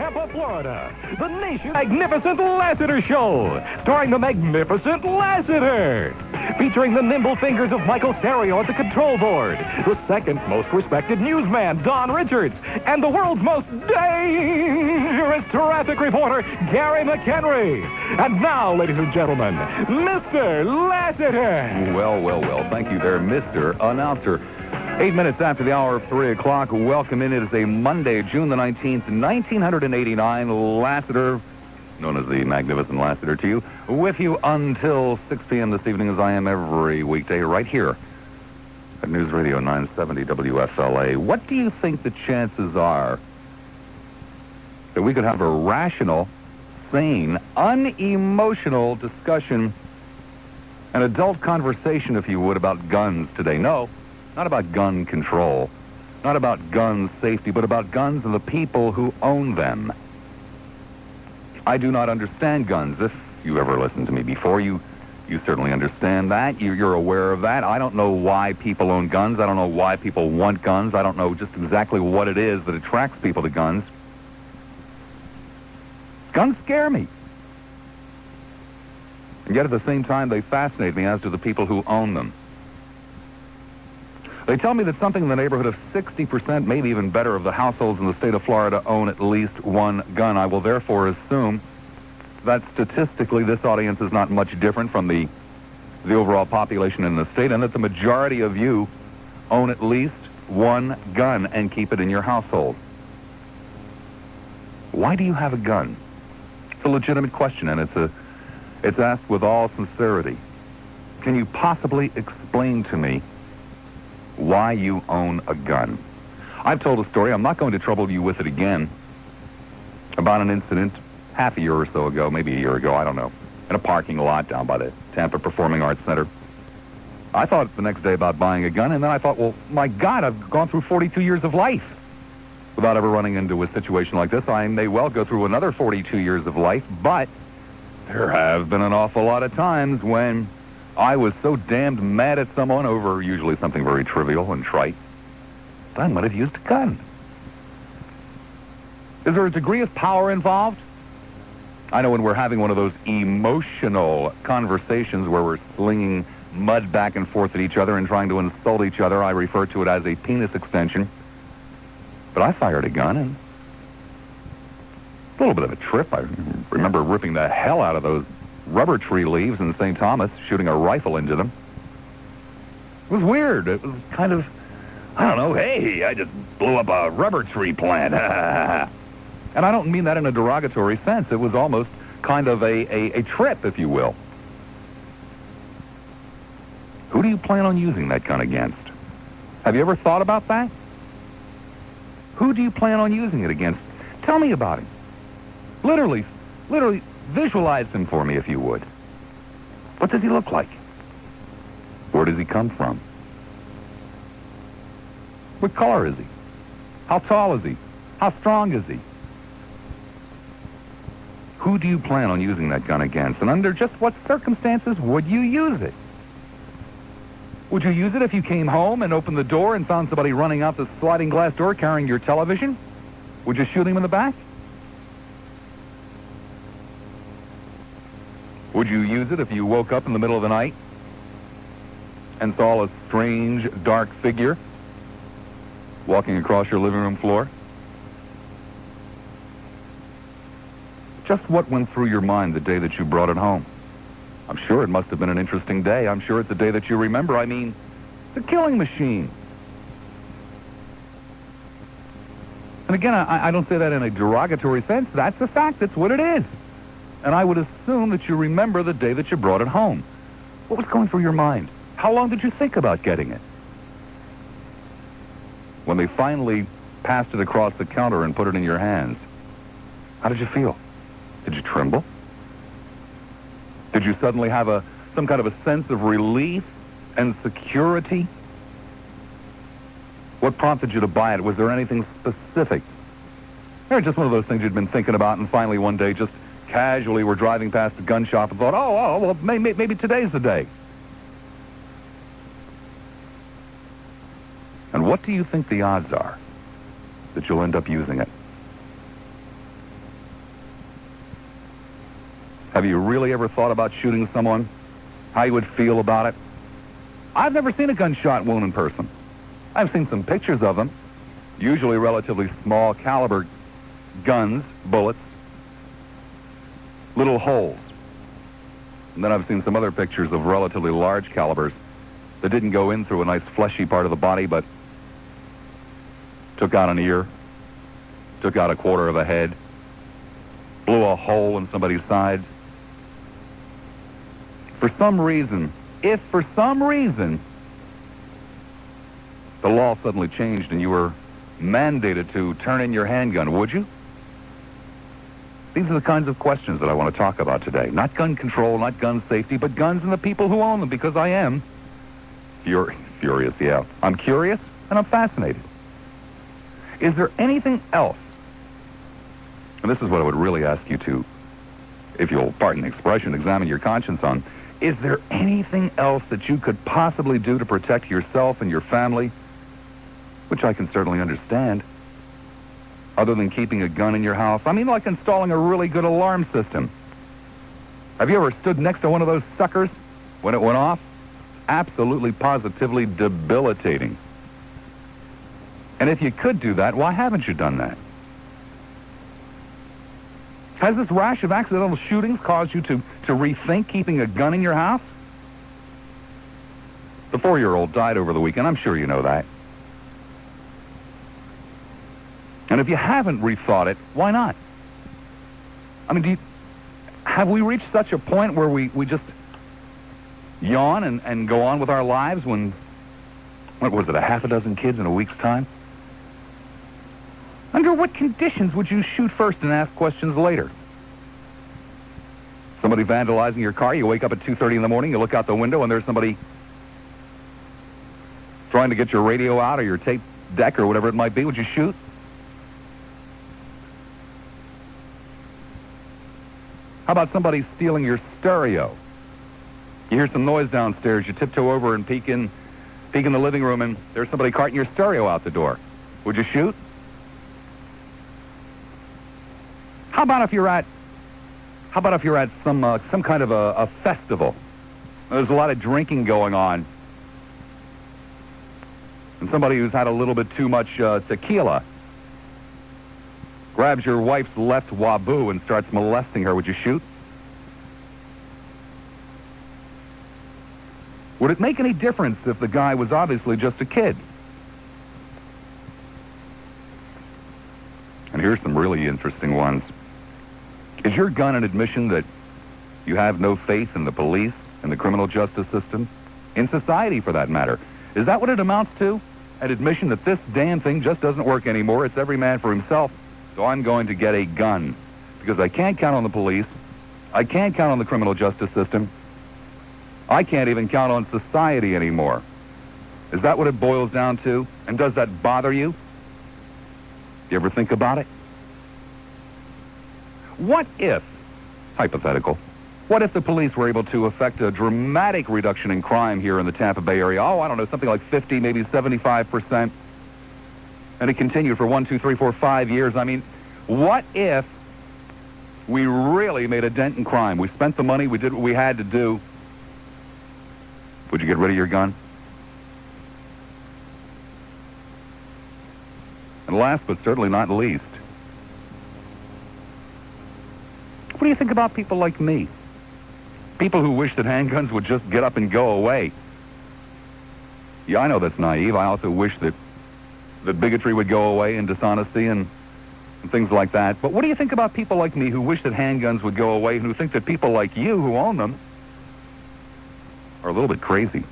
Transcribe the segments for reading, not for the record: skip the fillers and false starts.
Tampa, Florida. The nation's magnificent Lassiter Show, starring the magnificent Lassiter. Featuring the nimble fingers of Michael Stereo at the control board, the second most respected newsman, Don Richards, and the world's most dangerous traffic reporter, Gary McHenry. And now, ladies and gentlemen, Mr. Lassiter. Well. Thank you there, Mr. Announcer. 8 minutes after the hour of 3 o'clock. Welcome in. It is a Monday, June the 19th, 1989. Lassiter, known as the magnificent Lassiter to you, with you until 6 p.m. this evening, as I am every weekday, right here at News Radio 970 WFLA. What do you think the chances are that we could have a rational, sane, unemotional discussion, an adult conversation, if you would, about guns today? No, not about gun control, not about gun safety, but about guns and the people who own them. I do not understand guns. If you've ever listened to me before, you certainly understand that. You're aware of that. I don't know why people own guns. I don't know why people want guns. I don't know just exactly what it is that attracts people to guns. Guns scare me. And yet at the same time, they fascinate me, as do the people who own them. They tell me that something in the neighborhood of 60%, maybe even better, of the households in the state of Florida own at least one gun. I will therefore assume that statistically this audience is not much different from the overall population in the state, and that the majority of you own at least one gun and keep it in your household. Why do you have a gun? It's a legitimate question, and it's asked with all sincerity. Can you possibly explain to me why you own a gun? I've told a story. I'm not going to trouble you with it again. About an incident half a year or so ago, maybe a year ago, I don't know, in a parking lot down by the Tampa Performing Arts Center. I thought the next day about buying a gun, and then I thought, well, my God, I've gone through 42 years of life without ever running into a situation like this. I may well go through another 42 years of life, but there have been an awful lot of times when I was so damned mad at someone over usually something very trivial and trite that I might have used a gun. Is there a degree of power involved? I know when we're having one of those emotional conversations where we're slinging mud back and forth at each other and trying to insult each other, I refer to it as a penis extension. But I fired a gun, and a little bit of a trip. I remember ripping the hell out of those rubber tree leaves in St. Thomas, shooting a rifle into them. It was weird. It was kind of, I don't know, hey, I just blew up a rubber tree plant. And I don't mean that in a derogatory sense. It was almost kind of a trip, if you will. Who do you plan on using that gun against? Have you ever thought about that? Who do you plan on using it against? Tell me about him. Literally visualize him for me, if you would. What does he look like? Where does he come from? What color is he? How tall is he? How strong is he? Who do you plan on using that gun against? And under just what circumstances would you use it? Would you use it if you came home and opened the door and found somebody running out the sliding glass door carrying your television? Would you shoot him in the back? Would you use it if you woke up in the middle of the night and saw a strange, dark figure walking across your living room floor? Just what went through your mind the day that you brought it home? I'm sure it must have been an interesting day. I'm sure it's a day that you remember. I mean, the killing machine. And again, I don't say that in a derogatory sense. That's a fact. That's what it is. And I would assume that you remember the day that you brought it home. What was going through your mind? How long did you think about getting it? When they finally passed it across the counter and put it in your hands, how did you feel? Did you tremble? Did you suddenly have some kind of a sense of relief and security? What prompted you to buy it? Was there anything specific? Or just one of those things you'd been thinking about, and finally one day just casually were driving past a gun shop and thought, well, maybe today's the day. And what do you think the odds are that you'll end up using it? Have you really ever thought about shooting someone? How you would feel about it? I've never seen a gunshot wound in person. I've seen some pictures of them, usually relatively small caliber guns, bullets, little holes. And then I've seen some other pictures of relatively large calibers that didn't go in through a nice fleshy part of the body, but took out an ear, took out a quarter of a head, blew a hole in somebody's side. For some reason, if for some reason the law suddenly changed and you were mandated to turn in your handgun, would you? These are the kinds of questions that I want to talk about today. Not gun control, not gun safety, but guns and the people who own them, because I am furious, yeah. I'm curious and I'm fascinated. Is there anything else? And this is what I would really ask you to, if you'll pardon the expression, examine your conscience on. Is there anything else that you could possibly do to protect yourself and your family, which I can certainly understand, other than keeping a gun in your house? I mean, like installing a really good alarm system. Have you ever stood next to one of those suckers when it went off? Absolutely, positively debilitating. And if you could do that, why haven't you done that? Has this rash of accidental shootings caused you to rethink keeping a gun in your house? The 4-year-old died over the weekend. I'm sure you know that. And if you haven't rethought it, why not? I mean, have we reached such a point where we just yawn and go on with our lives when, what was it, a half a dozen kids in a week's time? Under what conditions would you shoot first and ask questions later? Somebody vandalizing your car, you wake up at 2:30 in the morning, you look out the window, and there's somebody trying to get your radio out or your tape deck or whatever it might be. Would you shoot? How about somebody stealing your stereo? You hear some noise downstairs, you tiptoe over and peek in the living room, and there's somebody carting your stereo out the door. Would you shoot? How about if you're at some kind of a festival? There's a lot of drinking going on, and somebody who's had a little bit too much tequila grabs your wife's left waboo and starts molesting her. Would you shoot? Would it make any difference if the guy was obviously just a kid? And here's some really interesting ones. Is your gun an admission that you have no faith in the police, in the criminal justice system, in society for that matter? Is that what it amounts to? An admission that this damn thing just doesn't work anymore. It's every man for himself. So I'm going to get a gun because I can't count on the police. I can't count on the criminal justice system. I can't even count on society anymore. Is that what it boils down to? And does that bother you? You ever think about it? What if, hypothetical, what if the police were able to effect a dramatic reduction in crime here in the Tampa Bay area? Oh, I don't know, something like 50, maybe 75%. And it continued for 1, 2, 3, 4, 5 years. I mean, what if we really made a dent in crime? We spent the money, we did what we had to do. Would you get rid of your gun? And last but certainly not least, what do you think about people like me? People who wish that handguns would just get up and go away. Yeah, I know that's naive. I also wish that bigotry would go away and dishonesty and things like that. But what do you think about people like me who wish that handguns would go away and who think that people like you who own them are a little bit crazy?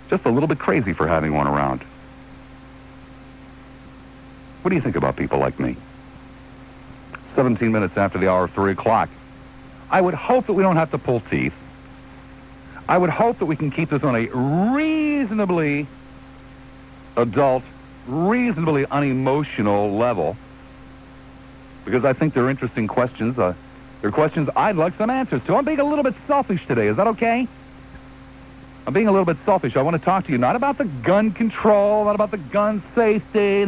Just a little bit crazy for having one around. What do you think about people like me? 17 minutes after the hour of 3 o'clock. I would hope that we don't have to pull teeth. I would hope that we can keep this on a reasonably adult, reasonably unemotional level, because I think they're interesting questions. They're questions I'd like some answers to. I'm being a little bit selfish today. Is that okay? I'm being a little bit selfish. I want to talk to you not about the gun control, not about the gun safety.